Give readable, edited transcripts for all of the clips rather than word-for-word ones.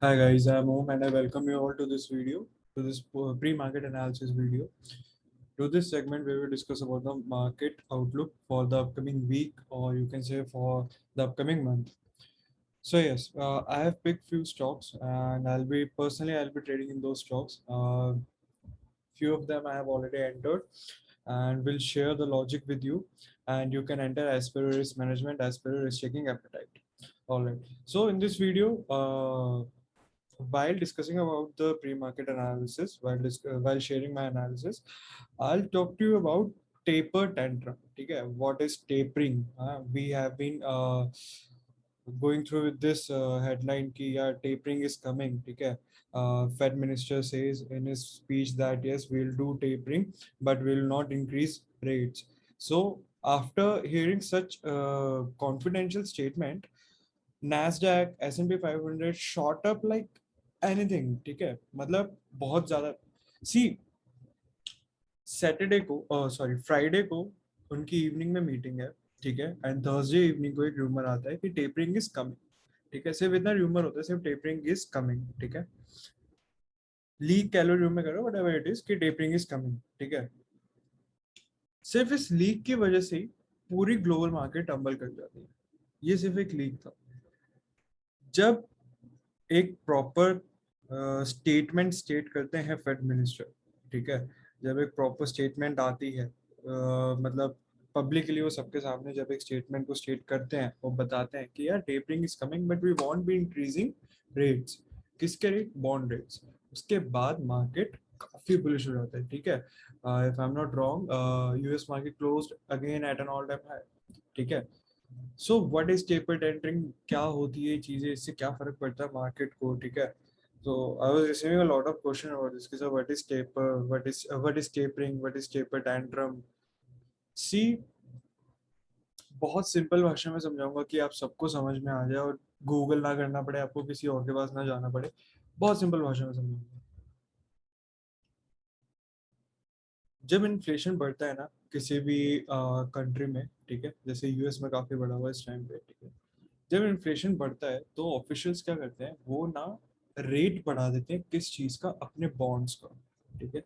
Hi guys, I'm Om and I welcome you all to this video, to this pre-market analysis video. To this segment, we will discuss about the market outlook for the upcoming week, or you can say for the upcoming month. So yes, I have picked few stocks, and I'll be trading in those stocks. Few of them I have already entered, and will share the logic with you, and you can enter as per your risk management, as per your risk taking appetite. All right. So in this video, while discussing about the pre-market analysis, while sharing my analysis, I'll talk to you about taper tantrum. Okay, what is tapering? We have been going through with this headline ki yeah, tapering is coming. Okay, Fed minister says in his speech that yes, we'll do tapering, but will not increase rates. So after hearing such confidential statement, Nasdaq, S&P 500 shot up like anything. ठीक है, मतलब बहुत ज्यादा. सी, Saturday को, sorry Friday को उनकी evening में meeting है. ठीक है, एंड थर्सडे इवनिंग को एक रूमर आता है कि टेपरिंग इज कमिंग. ठीक है, सिर्फ इतना रूमर होता है, सिर्फ टेपरिंग इज कमिंग. ठीक है, लीक कह लो, रूमर करो, वट एवर इट इज, कि टेपरिंग इज कमिंग. ठीक है, सिर्फ इस लीक की वजह से ही पूरी ग्लोबल मार्केट टंबल कर जाती है. ये सिर्फ एक लीक था. जब एक प्रॉपर स्टेटमेंट स्टेट करते हैं फेड मिनिस्टर. ठीक है, जब एक प्रॉपर स्टेटमेंट आती है, मतलब पब्लिकली वो सबके सामने जब एक स्टेटमेंट को स्टेट करते हैं, वो बताते हैं कि यार tapering is coming but we want be increasing rates. किसके रेट? Bond rates. उसके बाद मार्केट काफी बुलिश हो जाता है. ठीक है, if I am not wrong, US market closed again at an all time high. ठीक है, so what is taper tendering, क्या होती है चीजें, इससे क्या फर्क पड़ता है मार्केट को. ठीक है, so I was receiving a lot of question about this. So what is taper, what is tapering, what is taper tantrum. See, बहुत सिंपल भाषा में समझाऊंगा कि आप सबको समझ में आ जाए और गूगल ना करना पड़े, आपको किसी और के पास ना जाना पड़े. बहुत सिंपल भाषा में समझाऊंगा. जब इन्फ्लेशन बढ़ता है ना किसी भी कंट्री में, ठीक है, जैसे यूएस में काफी बढ़ा हुआ है इस टाइम पे. ठीक है, जब इन्फ्लेशन बढ़ता है तो ऑफिशियल्स क्या करते हैं, वो ना रेट बढ़ा देते हैं. किस चीज का? अपने बॉन्ड्स का. ठीक है,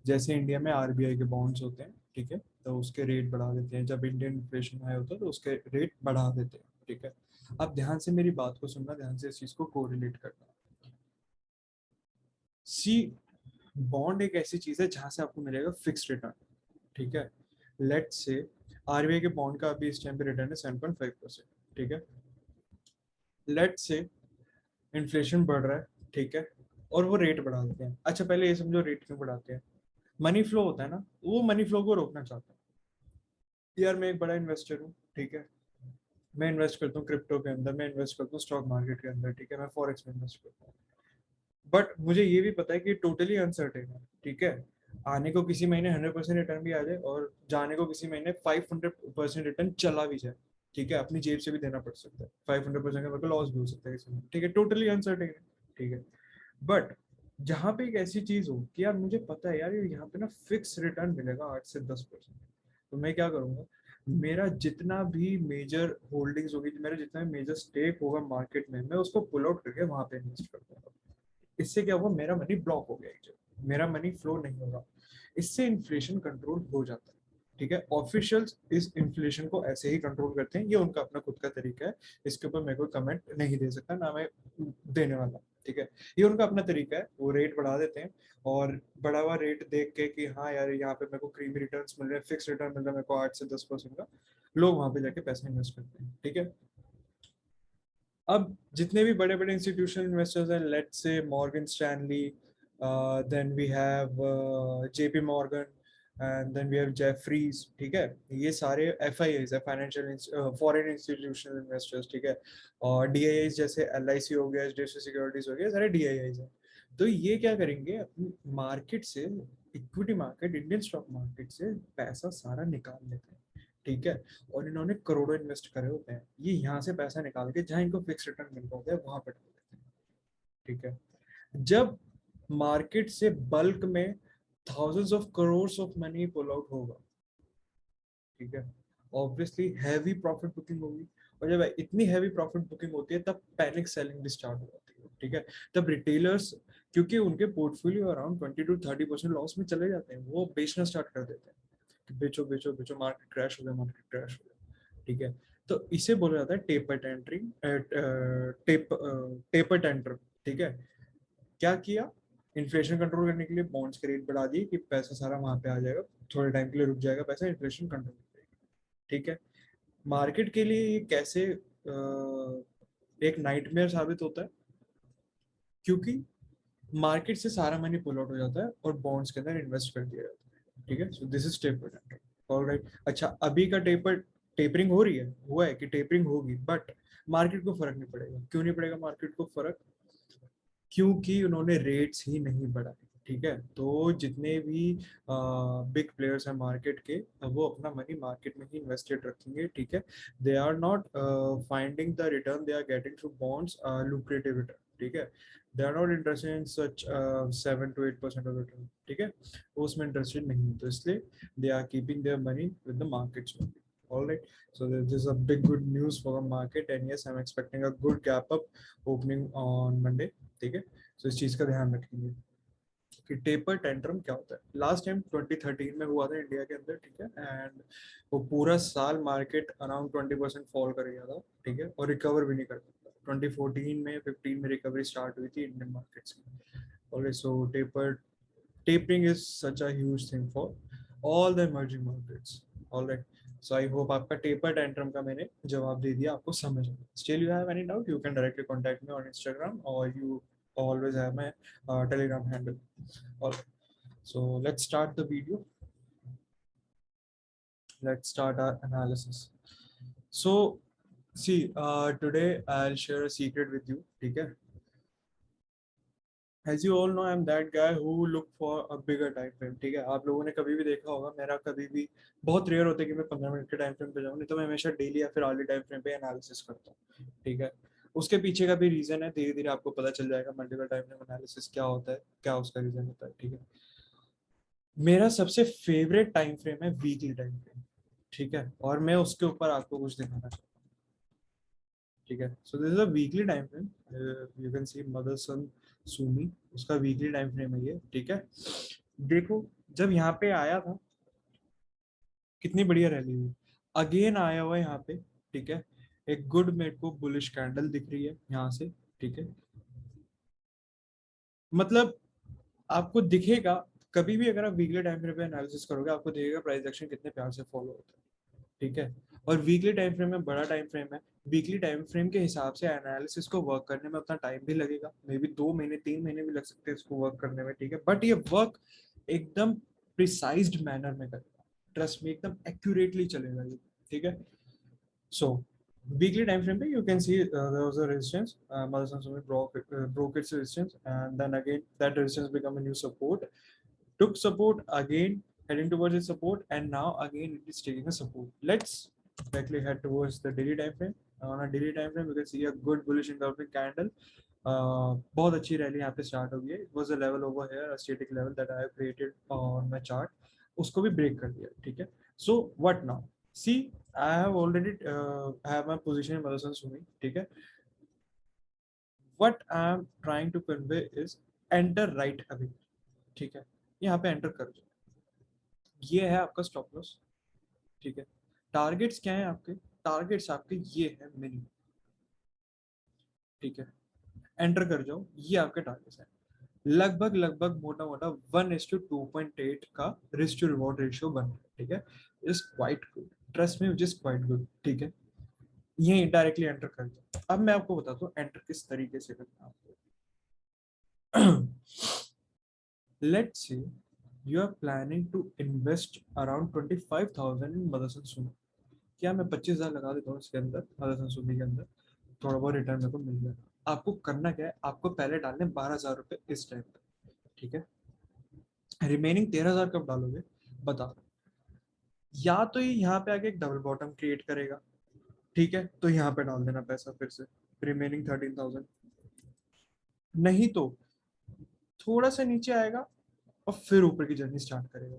जैसे इंडिया में आरबीआई के बॉन्ड्स होते हैं. ठीक है, तो उसके रेट बढ़ा देते हैं. जब इंडियन इन्फ्लेशन हाई होता है तो उसके रेट बढ़ा देते हैं. ठीक है, अब ध्यान से मेरी बात को सुनना, ध्यान से इस चीज को कोरिलेट करना. सी, बॉन्ड एक ऐसी चीज है जहां से आपको मिलेगा फिक्स रिटर्न. ठीक है, लेट्स से आरबीआई के बॉन्ड का अभी इस टाइम पे रिटर्न है 7.5%. ठीक है, लेट्स से इन्फ्लेशन बढ़ रहा है. ठीक है, और वो रेट बढ़ा देते हैं. अच्छा, पहले ये समझो रेट क्यों बढ़ाते हैं. मनी फ्लो होता है ना, वो मनी फ्लो को रोकना चाहते हैं. यार मैं एक बड़ा इन्वेस्टर हूँ. ठीक है, मैं इन्वेस्ट करता हूँ क्रिप्टो के अंदर, मैं इन्वेस्ट करता हूँ स्टॉक मार्केट के अंदर. ठीक है, मैं फॉरेक्स में इन्वेस्ट करता हूँ. बट मुझे ये भी पता है कि टोटली अनसर्टेन है. ठीक है, आने को किसी महीने 100% रिटर्न भी आ जाए और जाने को किसी महीने 500% रिटर्न चला भी जाए. ठीक है, अपनी जेब से भी देना पड़ सकता है. 500% का मतलब लॉस भी हो सकता है किसी में. ठीक है, टोटली अनसर्टेन है. ठीक है, बट जहाँ पे एक ऐसी चीज हो कि यार मुझे पता है यार यहाँ पे ना फिक्स रिटर्न मिलेगा 8 से 10%, तो मैं क्या करूंगा, मेरा जितना भी मेजर होल्डिंग्स होगी, मेरा जितना भी मेजर स्टेक होगा मार्केट में, मैं उसको पुल आउट करके वहां पे इन्वेस्ट कर दूंगा. इससे क्या होगा, मेरा मनी ब्लॉक हो गया एक जगह, मेरा मनी फ्लो नहीं होगा. इससे इन्फ्लेशन कंट्रोल हो जाता है. ठीक है, ऑफिशियल्स इस इन्फ्लेशन को ऐसे ही कंट्रोल करते हैं, ये उनका अपना खुद का तरीका है. इसके ऊपर मैं कोई कमेंट नहीं दे सकता, ना मैं देने वाला. ठीक है, ये उनका अपना तरीका है. वो रेट बढ़ा देते हैं और बढ़ा हुआ रेट देख के कि हाँ यार यहाँ पे मेरे को क्रीमी रिटर्न्स मिल रहे हैं, फिक्स रिटर्न मिल रहा है मेरे को 8 से 10% का, लोग वहां पे जाके पैसा इन्वेस्ट करते हैं. ठीक है, अब जितने भी बड़े बड़े इंस्टीट्यूशनल इन्वेस्टर्स हैं, let's say Morgan Stanley, then we have JP Morgan, and then we have Jefferies. ठीक है, ये सारे एफ आई आईज है, फाइनेंशियल फॉरेन इंस्टीट्यूशनल इन्वेस्टर्स. ठीक है, और डी आई आईज जैसे एल आई सी हो गया, H D F C securities हो गया, सारे डी आई आईज हैं. तो ये क्या करेंगे, अपनी मार्केट से, equity market, Indian stock market से पैसा सारा निकाल लेते हैं. ठीक है, और इन्होंने करोड़ों इन्वेस्ट करे होते हैं, ये यहाँ से पैसा निकाल के जहां इनको फिक्स रिटर्न मिल रहा होता है वहां पर डाल देते हैं. ठीक है, जब मार्केट से बल्क में thousands of crores of money pull out होगा, ठीक है, ऑब्वियसली हैवी प्रॉफिट बुकिंग होगी. और जब इतनी हैवी प्रॉफिट बुकिंग होती है तब पैनिक सेलिंग भी स्टार्ट हो जाती है. ठीक है। तब रिटेलर्स, क्योंकि उनके पोर्टफोलियो अराउंड 20 to 30% लॉस में चले जाते हैं, वो बेचना स्टार्ट कर देते हैं कि बेचो बेचो बेचो, मार्केट क्रैश हो गया, मार्केट क्रैश हो गया, ठीक है। तो इसे बोला जाता है टेपर टेंटरिंग, टेपर टेंट्रम, ठीक है। क्या किया, इन्फ्लेशन कंट्रोल करने के लिए बॉन्ड्स के रेट बढ़ा दिए कि पैसा सारा वहां पे आ जाएगा, थोड़े टाइम के लिए रुक जाएगा पैसा, इन्फ्लेशन कंट्रोल करेगा, ठीक है। मार्केट के लिए ये कैसे एक नाइटमेयर साबित होता है, क्योंकि मार्केट से सारा मनी पुल आउट हो जाता है और बॉन्ड्स के अंदर इन्वेस्ट कर दिया जाता है, ठीक है। So this is taper tantrum, alright. अच्छा, अभी का टेपरिंग हो रही है, हुआ है कि टेपरिंग होगी, बट मार्केट को फर्क नहीं पड़ेगा। क्यों नहीं पड़ेगा मार्केट को फर्क? क्योंकि उन्होंने रेट्स ही नहीं बढ़ाए, ठीक है। तो जितने भी बिग प्लेयर्स हैं मार्केट के, वो अपना मनी मार्केट में ही इन्वेस्टेड रखेंगे, ठीक है। They are not finding the return they are getting through bonds lucrative return, ठीक है। They are not interested in such 7 to 8% of return, ठीक है। वो उसमें इंटरेस्टेड नहीं है, तो इसलिए they are keeping their money with the markets. All right, so this is a big good news for the market, and yes, I'm expecting a good gap up opening on Monday, ठीक है। तो इस चीज का ध्यान रखेंगे कि taper tantrum क्या होता है। लास्ट टाइम 2013 में हुआ था इंडिया के अंदर, ठीक है, एंड वो पूरा साल मार्केट अराउंड 20% फॉल कर गया था, ठीक है, और रिकवर भी नहीं कर पाता। 2014 में 15 में रिकवरी स्टार्ट हुई थी इंडियन मार्केट्स की। Alright, so tapering is such a huge thing for all the emerging markets. Alright, so I hope आपका टेपर टेंट्रम का मैंने जवाब दे दिया, आपको समझ आया। Still you have any doubt, you can directly contact me on Instagram, और you always have my Telegram handle. All right. So let's start the video. Let's start our analysis. So see, today I'll share a secret with you. ठीक है? As you all know, I'm that guy who look for a bigger time frame. ठीक है? आप लोगों ने कभी भी देखा होगा, मेरा कभी भी बहुत रेयर होता है कि मैं 15 मिनट के टाइम फ्रेम पे जाऊँ, नहीं तो मैं हमेशा डेली या फिर आर्ली टाइम फ्रेम पे एनालिसिस करता हूँ, ठीक है। उसके पीछे का भी रीजन है, धीरे धीरे आपको पता चल जाएगा मल्टीपल टाइम फ्रेम एनालिसिस क्या होता है, क्या उसका रीजन होता है, ठीक है। मेरा सबसे फेवरेट टाइम फ्रेम है वीकली टाइम फ्रेम, ठीक है, और मैं उसके ऊपर आपको कुछ दिखाना चाहता हूँ, ठीक है। So this is a weekly time frame, you can see Motherson Sumi, उसका वीकली टाइम फ्रेम है ये, ठीक है। देखो, जब यहाँ पे आया था कितनी बढ़िया रैली हुई, अगेन आया हुआ है यहाँ पे, ठीक है। एक गुड मेरे को बुलिश कैंडल दिख रही है यहाँ से, ठीक है। मतलब आपको दिखेगा, कभी भी अगर आप वीकली टाइम फ्रेम पे एनालिसिस करोगे, आपको दिखेगा प्राइस एक्शन कितने प्यार से फॉलो होता है, ठीक है। और वीकली टाइम फ्रेम में बड़ा टाइम फ्रेम है, वीकली टाइम फ्रेम के हिसाब से एनालिसिस को वर्क करने में उतना टाइम भी लगेगा, मे बी 2 महीने 3 महीने भी लग सकते हैं इसको वर्क करने में, ठीक है। बट ये वर्क एकदम प्रिसाइज्ड मैनर में करेगा, ट्रस्ट में, एकदम एक्यूरेटली चलेगा ये, ठीक है। सो weekly time frame पे you can see there was a resistance, Motherson Sumi broke its resistance, and then again that resistance become a new support, took support again, heading towards its support, and now again it is taking a support. Let's directly head towards the daily time frame. On a daily time frame you can see a good bullish engulfing candle. बहुत अच्छी rally यहाँ पे start हो गई है, it was a level over here, a static level that I have created on my chart, उसको भी break कर दिया, ठीक है। So what now? See, I have already have my position in Motherson Sumi, ठीक है। What I am trying to convey is enter right away, ठीक है। यहाँ पे एंटर कर दो, ये है आपका स्टॉप लॉस, ठीक है। टारगेट्स क्या है आपके? टारगेट्स आपके ये है मिनिमम, ठीक है। एंटर कर जाओ, ये आपके टारगेट्स है। लगभग लगभग मोटा मोटा 1:2.8 का रिस्क टू रिवॉर्ड रेशियो बन रहा है, ठीक है। इज क्वाइट गुड, ट्रस्ट में, विच इज क्वाइट गुड, ठीक है। ये डायरेक्टली एंटर कर दो। अब मैं आपको बताता हूँ एंटर किस तरीके से करना है आपको। Let's say you are planning to invest around 25,000 in Motherson Sumi. क्या मैं 25,000 लगा देता हूँ इसके अंदर, मदरसन सुमी के अंदर, थोड़ा बहुत रिटर्न मेरे को मिल जाएगा। आपको करना क्या है, आपको पहले डालने 12,000 रुपए इस टाइम पर, ठीक है। रिमेनिंग 13,000 कब डालोगे, बता। या तो ये यहाँ पे आके एक डबल बॉटम क्रिएट करेगा, ठीक है, तो यहाँ पे डाल देना पैसा फिर से, रिमेनिंग 13,000। नहीं तो थोड़ा सा नीचे आएगा और फिर ऊपर की जर्नी स्टार्ट करेगा,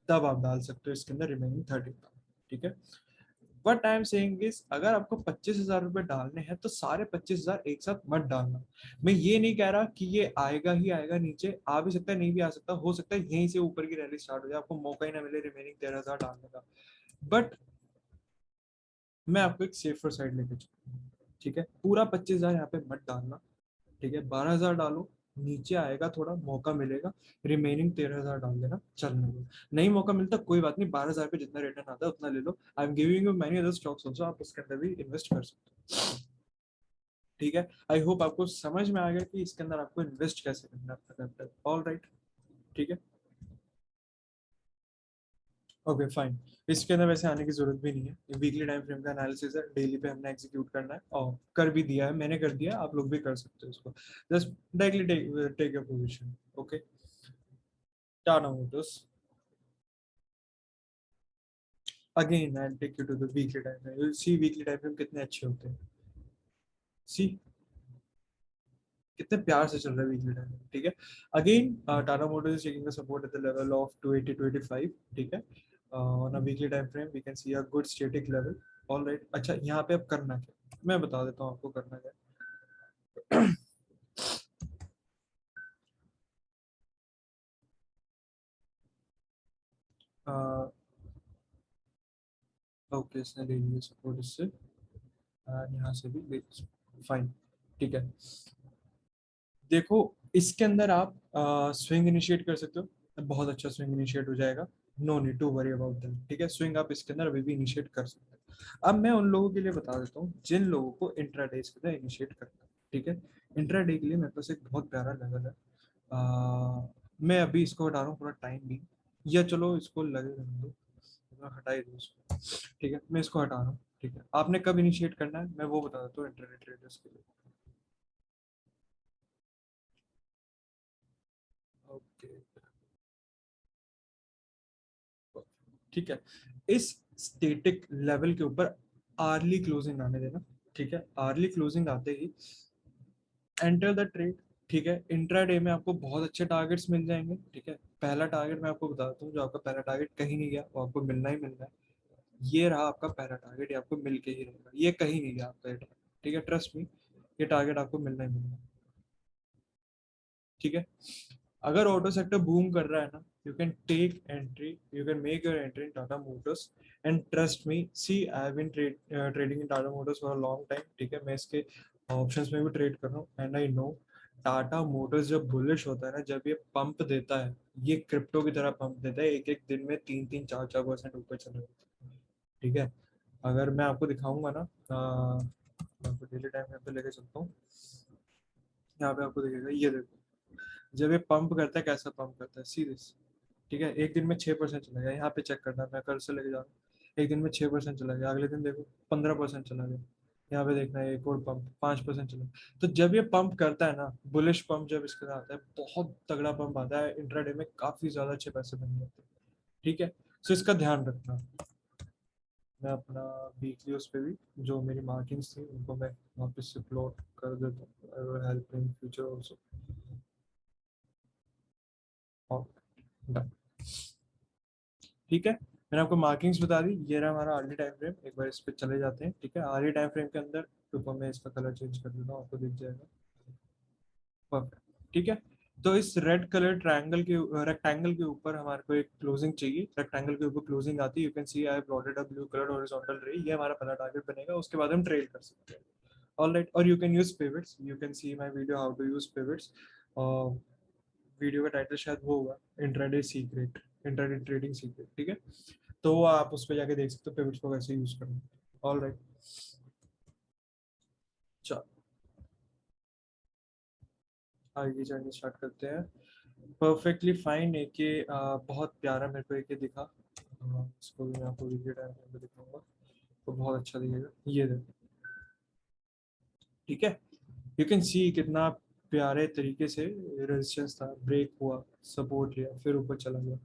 तब आप डाल सकते हो इसके अंदर रिमेनिंग 13,000, ठीक है। What I am saying is, अगर आपको 25,000 रुपए डालने हैं तो सारे 25,000 एक साथ मत डालना। मैं ये नहीं कह रहा कि ये आएगा ही आएगा, नीचे आ भी सकता है, नहीं भी आ सकता, हो सकता है यहीं से ऊपर की रैली स्टार्ट हो जाए, आपको मौका ही ना मिले रिमेनिंग 13,000 डालने का। बट मैं आपको एक सेफर साइड लेके चलूँ, ठीक है, पूरा 25,000 यहाँ पे मत डालना, ठीक है, 12,000 डालो, नीचे आएगा थोड़ा मौका मिलेगा, रिमेनिंग 13,000 डाल देना, चलने दो। नहीं मौका मिलता कोई बात नहीं, 12,000 पे जितना रिटर्न आता है उतना ले लो। I am giving you many other stocks also, आप उसके अंदर भी इन्वेस्ट कर सकते हो, ठीक है। आई होप आपको समझ में आ गया कि इसके अंदर आपको इन्वेस्ट कैसे करना है अपना कैपिटल। ऑल राइट, ठीक है, ओके फाइन। इसके अंदर वैसे आने की जरूरत भी नहीं है, वीकली टाइम फ्रेम का एनालिसिस है, डेली पे हमने एग्जीक्यूट करना है, और कर भी दिया है, मैंने कर दिया, आप लोग भी कर सकते हो इसको। Just directly take your position, okay. Tata Motors, again I take you to the weekly time frame, you see weekly time frame कितने अच्छे होते हैं, सी कितने प्यार से चल रहा है वीकली टाइम फ्रेम, ठीक है। Again Tata Motors is taking the support at the level of 280 to 85, ठीक है। On a weekly time frame we can see a good static level. All right, अच्छा यहाँ पे अब करना क्या, मैं बता देता हूँ आपको करना क्या। ओके, इसने ले लिया सपोर्ट इससे, यहाँ से भी ले, फाइन, ठीक है। देखो, इसके अंदर आप स्विंग इनिशिएट कर सकते हो, बहुत अच्छा स्विंग इनिशिएट हो जाएगा, no need to worry about that, ठीक है। स्विंग आप इसके अंदर अभी भी इनिशिएट कर सकते हो। अब मैं उन लोगों के लिए बता देता हूँ जिन लोगों को इंट्राडे के अंदर इनिशिएट करना है, ठीक है। इंट्राडे के लिए मेरे पास एक बहुत प्यारा लेवल है, मैं अभी इसको हटा रहा हूँ, थोड़ा टाइम भी, या चलो इसको लगे रहने दो, मैं हटा ही दूँ इसको, ठीक है, मैं इसको हटा रहा हूँ, ठीक है। आपने कब इनिशिएट करना है मैं वो बता देता हूँ इंट्राडे ट्रेडर्स के लिए, ओके, ठीक है। इस स्टेटिक लेवल के ऊपर आर्ली क्लोजिंग आने देना, ठीक है। आर्ली क्लोजिंग आते ही एंटर द ट्रेड, ठीक है। इंट्राडे में आपको बहुत अच्छे टारगेट्स मिल जाएंगे, ठीक है। पहला टारगेट मैं आपको बताता हूँ, जो आपका पहला टारगेट कहीं नहीं गया, वो आपको मिलना ही मिलना है, ये रहा आपका पहला टारगेट, ये आपको मिल के ही रहेगा, ये कहीं नहीं गया आपका ये टारगेट, ठीक है, ट्रस्ट मी, ये टारगेट आपको मिलना ही मिलना है, ठीक है। अगर ऑटो सेक्टर बूम कर रहा है ना, you can take entry, you can make your entry in Tata Motors, and trust me, see I have been trading in Tata Motors for a long time, ठीक है। मैं इसके ऑप्शंस में भी ट्रेड कर रहा हूँ, and I know Tata Motors जब बुलिश होता है ना, जब ये पंप देता है, ये क्रिप्टो की तरह पंप देता है, एक एक दिन में 3-3, 4-4% ऊपर चले जाते हैं, ठीक है। अगर मैं आपको दिखाऊंगा ना, मैं आपको डेली टाइम पे लेके चलता हूँ, यहाँ पे आपको दिखेगा, ये देखो, जब ये पंप करता है कैसा पंप करता है, सीरियस, ठीक है। एक दिन में 6% चला गया, यहाँ पे चेक करना है, मैं कल से लेके जा रहा हूँ, एक दिन में 6% चला गया, अगले दिन देखो 15% चला गया, यहाँ पे देखना है एक और पंप 5% चला। तो जब ये पंप करता है ना, बुलिश पंप जब इसके साथ आता है, बहुत तगड़ा पंप आता है, इंट्राडे में काफी ज्यादा अच्छे पैसे बन जाते हैं, ठीक है। सो इसका ध्यान रखना। मैं अपना वीकली उस पर भी जो मेरी मार्किंग्स थी उनको मैं वापस से प्लॉट कर देता हूँ, हेल्प इन फ्यूचर ऑल्सो, और डन, ठीक है। मैंने आपको मार्किंग्स बता दी, ये रहा हमारा अर्ली टाइम फ्रेम, एक बार इस पे चले जाते हैं, ठीक है। अर्ली टाइम फ्रेम के अंदर रुको, मैं इसका कलर चेंज कर देता हूँ, आपको दिख जाएगा, परफेक्ट, ठीक है। तो इस रेड कलर ट्रायंगल के रेक्टेंगल के ऊपर हमारे को एक क्लोजिंग चाहिए, रेक्टेंगल के ऊपर क्लोजिंग आती है, you can C I plotted a blue colour horizontal रे, ये हमारा पहला टारगेट बनेगा, उसके बाद हम ट्रेल कर सकते हैं, ऑलराइट। और you can use pivots, you can see my video how to use pivots, video का टाइटल शायद वो होगा, intraday secret, intraday trading secret, ठीक है। तो वो आप उस पर जाके देख सकते हो पिवट्स को कैसे यूज करना, ऑल राइट। चलो आगे जर्नी स्टार्ट करते हैं। परफेक्टली फाइन है कि बहुत प्यारा मेरे को एक ये दिखा, इसको भी मैं आपको वीडियो टाइम पे दिखाऊंगा, तो बहुत अच्छा दिखेगा, ये देखो, ठीक है। यू कैन सी कितना प्यारे तरीके से रेजिस्टेंस था, ब्रेक हुआ, सपोर्ट लिया, फिर ऊपर चला गया,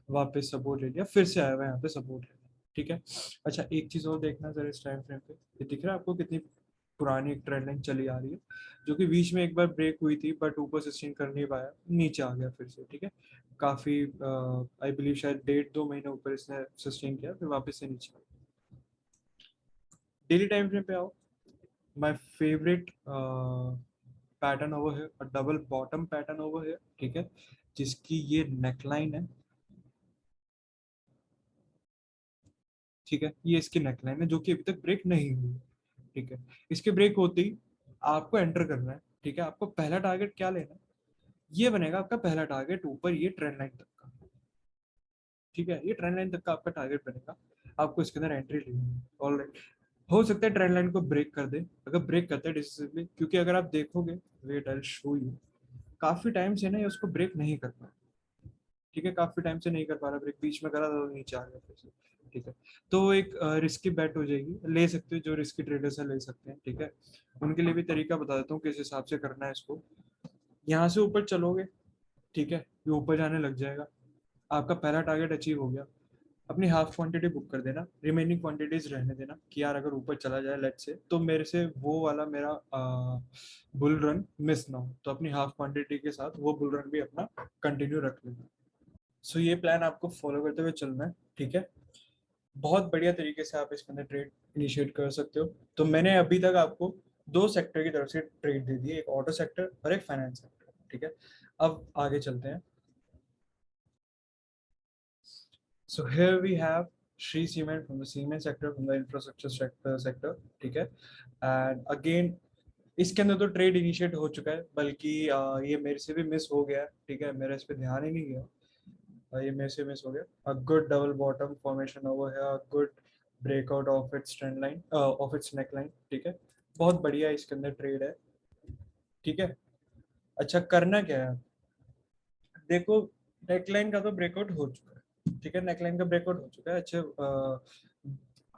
वापस सपोर्ट ले लिया, फिर से आया हुआ यहाँ पे सपोर्ट ले लिया, ठीक है। अच्छा एक चीज और देखना जरा, इस टाइम फ्रेम पे ये दिख रहा है आपको कितनी पुरानी एक ट्रेंड लाइन चली आ रही है, जो कि बीच में एक बार ब्रेक हुई थी बट ऊपर सस्टेन कर नहीं पाया, नीचे आ गया फिर से, ठीक है। काफी आई बिलीव शायद 1.5-2 महीने ऊपर इसने सस्टेन किया, फिर वापस से नीचे आ गया। डेली टाइम फ्रेम पे आओ, माय फेवरेट पैटर्न ओवर है, डबल बॉटम पैटर्न ओवर है, ठीक है, जिसकी ये नेकलाइन है, ठीक है, ये इसकी नेकलाइन है जो कि अभी तक ब्रेक नहीं हुई, ठीक है। इसके ब्रेक होते ही आपको एंटर करना है, ठीक है। आपको पहला टारगेट क्या लेना है, ये बनेगा आपका पहला टारगेट ऊपर ये ट्रेंड लाइन तक का, ठीक है, ये ट्रेंड लाइन तक का आपका टारगेट बनेगा। आपको इसके अंदर एंट्री लेनी है, ऑलराइट। हो सकता है ट्रेंड लाइन को ब्रेक कर दे, अगर ब्रेक करता है डिसिसिवली, क्योंकि अगर आप देखोगे, wait I will show you, काफी टाइम से ना ये उसको ब्रेक नहीं कर पा, ठीक है, काफी टाइम से नहीं कर पा रहा ब्रेक, बीच में करा तो नीचे आ गया फिर से, ठीक है। तो एक रिस्की बेट हो जाएगी, ले सकते हो, जो रिस्की ट्रेडर्स है ले सकते हैं, ठीक है। उनके लिए भी तरीका बता देता हूँ किस हिसाब से करना है इसको। यहाँ से ऊपर चलोगे, ठीक है, ये ऊपर जाने लग जाएगा, आपका पहला टारगेट अचीव हो गया, अपनी हाफ क्वांटिटी बुक कर देना, रिमेनिंग क्वांटिटीज रहने देना कि यार अगर ऊपर चला जाए लेट से, तो मेरे से वो वाला मेरा बुल रन मिस ना हो, तो अपनी हाफ क्वांटिटी के साथ वो बुल रन भी अपना कंटिन्यू रख लेना। सो ये प्लान आपको फॉलो करते हुए चलना है, ठीक है। बहुत बढ़िया तरीके से आप इसके अंदर ट्रेड इनिशिएट कर सकते हो। तो मैंने अभी तक आपको दो सेक्टर की तरफ से ट्रेड दे दी है, एक ऑटो सेक्टर और एक फाइनेंस सेक्टर, ठीक है। अब आगे चलते हैं। So here we have Shree Cement from the cement sector, from the infrastructure sector, ठीक है। And again इसके अंदर तो ट्रेड इनिशिएट हो चुका है, बल्कि ये मेरे से भी मिस हो गया, ठीक है, मेरा इस पे ध्यान ही नहीं गया, ये मेरे से मिस हो गया। A good double bottom formation over है, a good breakout of its trend line, of its neck line, ठीक है। बहुत बढ़िया इसके अंदर ट्रेड है, ठीक है। अच्छा करना क्या है, देखो, नेकलाइन का तो ब्रेकआउट हो चुका है, ठीक है, नेकलाइन का ब्रेकआउट हो चुका है, अच्छे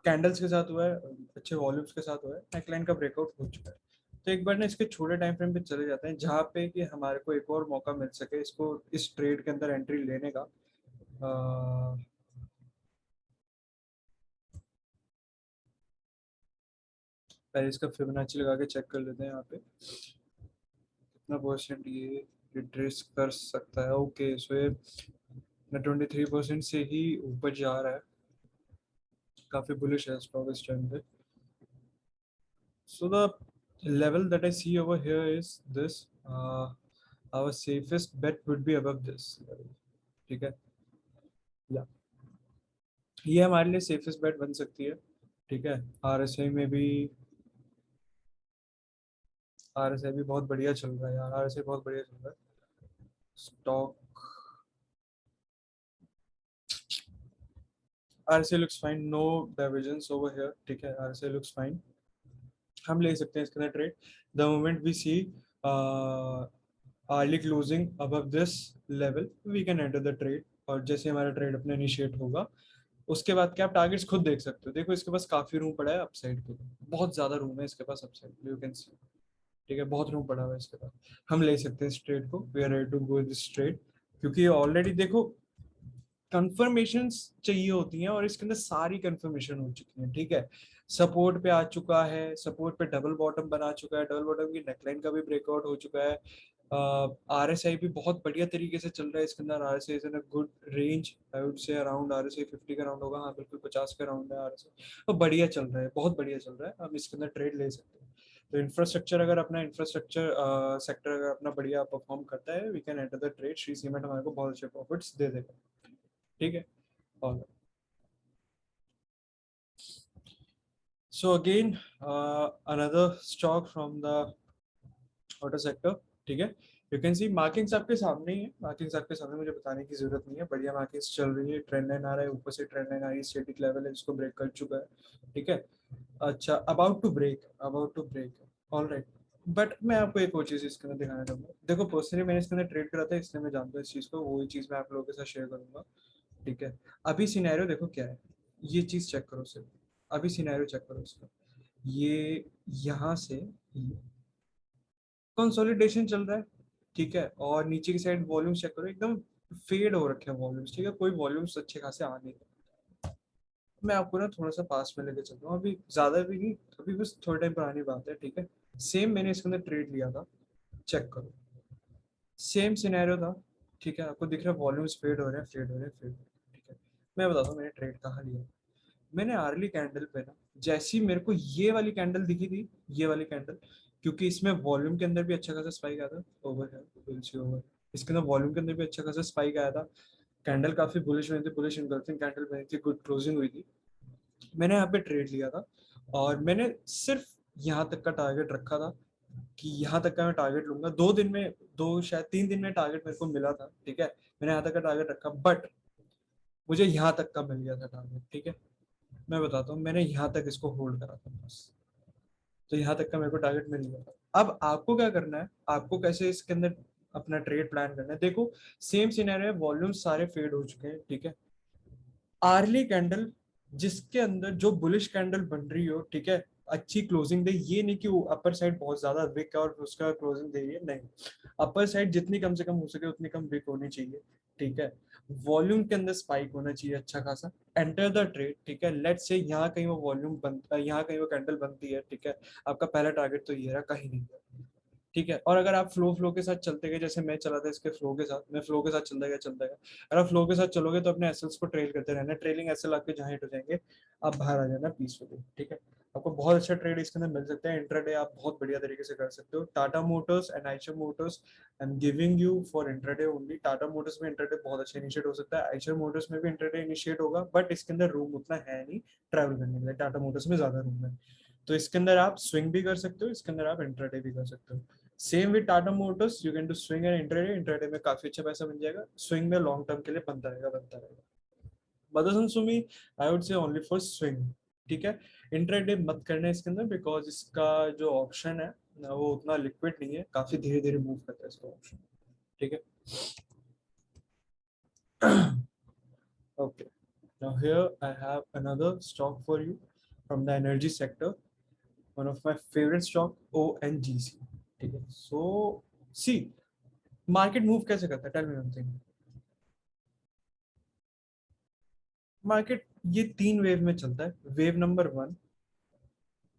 कैंडल्स के साथ हुआ है, अच्छे वॉल्यूम्स के साथ हुआ है, नेकलाइन का ब्रेकआउट हो चुका है। तो एक बार ना इसके छोटे टाइम फ्रेम पे चले जाते हैं, जहाँ पे कि हमारे को एक और मौका मिल सके इसको इस ट्रेड के अंदर एंट्री लेने का। पहले इसका फिबोनाची लगा के चेक कर लेते हैं यहाँ पे कितना परसेंट ये रिट्रेस कर सकता है। ओके, सो ये 23% से ही ऊपर जा रहा है, काफी बुलिश है स्टॉक इस टाइम पे। So the level that I see over here is this. Our safest bet would be above this level. ठीक है, या ये हमारे लिए सेफेस्ट बेट बन सकती है, ठीक है। आरएसआई में भी, आरएसआई भी बहुत बढ़िया चल रहा है यार, आरएसआई बहुत बढ़िया चल रहा है stock. RSI looks fine, no divergence over here, ठीक है, आरएसआई लुक्स फाइन, हम ले सकते हैं इसके अंदर trade. The moment we see early closing above this level, we can enter the trade. और जैसे हमारा ट्रेड अपना इनिशिएट होगा, उसके बाद क्या आप टारगेट्स खुद देख सकते हो, देखो इसके पास काफी रूम पड़ा है अपसाइड पे, बहुत ज्यादा रूम है इसके पास अपसाइड पे, यू कैन सी, ठीक है, बहुत रूम पड़ा हुआ है इसके पास। हम ले सकते हैं इस ट्रेड को, we are ready to go this trade, क्योंकि ऑलरेडी देखो कंफर्मेशन चाहिए होती हैं, और इसके अंदर सारी कंफर्मेशन हो चुकी है, ठीक है। सपोर्ट पे आ चुका है, सपोर्ट पे डबल बॉटम बना चुका है, डबल बॉटम की नेकलाइन का भी ब्रेकआउट हो चुका है। आरएसआई भी बहुत बढ़िया तरीके से चल रहा है इसके अंदर, RSI is in a good range, I would से अराउंड आरएसआई 50 का राउंड होगा, हाँ बिल्कुल 50 का राउंड है आरएसआई, तो बढ़िया चल रहा है, बहुत बढ़िया चल रहा है, हम इसके अंदर ट्रेड ले सकते हैं। तो इंफ्रास्ट्रक्चर अगर अपना इंफ्रास्ट्रक्चर सेक्टर अगर अपना बढ़िया परफॉर्म करता है, we can enter the trade, Shree Cement हमारे को बहुत अच्छे प्रॉफिट्स दे देगा, ठीक है। और so again another stock from the auto sector, ठीक है। यू कैन सी मार्किंग्स आपके सामने ही है, मार्किंग्स आपके सामने, मुझे बताने की जरूरत नहीं है, बढ़िया मार्किंग्स चल रही है, ट्रेंड लाइन आ रहा है, ऊपर से ट्रेंड लाइन आ रही है, स्टैटिक लेवल है जिसको ब्रेक कर चुका है, ठीक है। अच्छा, about to break, about to break, all right. But मैं आपको एक और चीज़ इसके अंदर दिखाना चाहूंगा, देखो पर्सनली मैंने इसके अंदर ट्रेड करा था, इसलिए मैं जानता हूँ इस चीज़ को, वही चीज़ मैं आप लोगों के साथ शेयर करूंगा, ठीक है। अभी सिनेरियो देखो क्या है, ये चीज़ चेक करो सिर्फ, अभी सिनेरियो चेक करो इसका, ये यहाँ से कंसोलिडेशन चल रहा है, ठीक है, और नीचे की साइड वॉल्यूम्स चेक करो, एकदम फेड हो रखे हैं वॉल्यूम्स, ठीक है, कोई वॉल्यूम्स अच्छे खासे आ नहीं रहे। मैं आपको ना थोड़ा सा पास में लेके चलता हूँ, अभी ज्यादा भी नहीं, अभी बस थोड़े टाइम पुरानी बात है, ठीक है। सेम मैंने इसके अंदर ट्रेड लिया था, चेक करो, सेम सिनेरियो था, ठीक है, आपको दिख रहा है वॉल्यूम्स फेड हो रहे हैं, फेड हो रहे हैं, फेड हो रहे हैं, ठीक है। मैं बताता हूँ मैंने ट्रेड कहाँ लिया, मैंने आर्ली कैंडल पे ना जैसी मेरे को ये वाली कैंडल दिखी थी, ये वाली कैंडल, क्योंकि इसमें वॉल्यूम के अंदर भी अच्छा खासा स्पाइक आया था, ओवर है, ओवर, इसके अंदर वॉल्यूम के अंदर भी अच्छा खासा स्पाइक आया था, कैंडल काफी बुलिश बनी थी, बुलिश इनगल्फिंग कैंडल बनी थी, गुड क्लोजिंग हुई थी। मैंने यहाँ पे ट्रेड लिया था और मैंने सिर्फ यहाँ तक का टारगेट रखा था कि यहाँ तक का मैं टारगेट लूंगा। 2 दिन में, दो शायद 3 दिन में टारगेट मेरे को मिला था, ठीक है, मैंने यहाँ तक का टारगेट रखा, बट मुझे यहाँ तक का मिल गया था टारगेट, ठीक है। मैं बताता हूँ, मैंने यहाँ तक इसको होल्ड करा था बस, तो यहाँ तक का मेरे को टारगेट मिल गया था। अब आपको क्या करना है, आपको कैसे इसके अंदर अपना ट्रेड प्लान करना है, देखो सेम सिनेरियो है, वॉल्यूम सारे फेड हो चुके हैं, ठीक है। आर्ली कैंडल जिसके अंदर जो बुलिश कैंडल बन रही हो, ठीक है, अच्छी क्लोजिंग दे, ये नहीं कि वो अपर साइड बहुत ज्यादा विक है और उसका क्लोजिंग दे रही है, नहीं, अपर साइड जितनी कम से कम हो सके उतनी कम विक होनी चाहिए, ठीक है। वॉल्यूम के अंदर स्पाइक होना चाहिए अच्छा खासा, एंटर द ट्रेड, ठीक है। लेट्स से यहाँ कहीं वो वॉल्यूम बनता है, यहाँ कहीं वो कैंडल बनती है, ठीक है, आपका पहला टारगेट तो ये रहा, कहीं नहीं गया, ठीक है। और अगर आप फ्लो के साथ चलते गए, जैसे मैं चला था इसके फ्लो के साथ, मैं फ्लो के साथ चलता गया, अगर आप फ्लो के साथ चलोगे तो अपने एसएल्स को ट्रेल करते रहना, ट्रेलिंग एसएल आपके जहां हिट हो जाएंगे आप बाहर आ जाना पीसफुली, ठीक है। आपको बहुत अच्छा ट्रेड इसके अंदर मिल सकता है, इंट्राडे आप बहुत बढ़िया तरीके से कर सकते हो। Tata Motors and Eicher Motors I am giving you for intraday only. Tata Motors में इंट्राडे बहुत अच्छा इनिशिएट हो सकता है, आइचर मोटर्स में भी इंट्राडे इनिशिएट होगा, बट इसके अंदर रूम उतना है नहीं ट्रैवल करने के लिए, टाटा मोटर्स में ज्यादा रूम है। तो इसके अंदर आप स्विंग भी कर सकते हो, इसके अंदर आप इंट्राडे भी कर सकते हो। Same with Tata Motors, you can do swing and intraday, intraday में काफी अच्छा पैसा बन जाएगा, स्विंग में लॉन्ग टर्म के लिए बनता रहेगा, बनता रहेगा। Motherson Sumi I would say only for swing, ठीक है। इंट्राडे मत करना है इसके अंदर, बिकॉज इसका जो ऑप्शन है ना वो उतना लिक्विड नहीं है, काफी धीरे धीरे मूव करता है इसका ऑप्शन, ठीक है। Okay, now here I have another stock for you from the energy sector, one of my favorite stock, ONGC, ठीक है। So see, मार्केट मूव कैसे करता है, tell me one thing. Market ये 3 वेव में चलता है, वेव नंबर 1,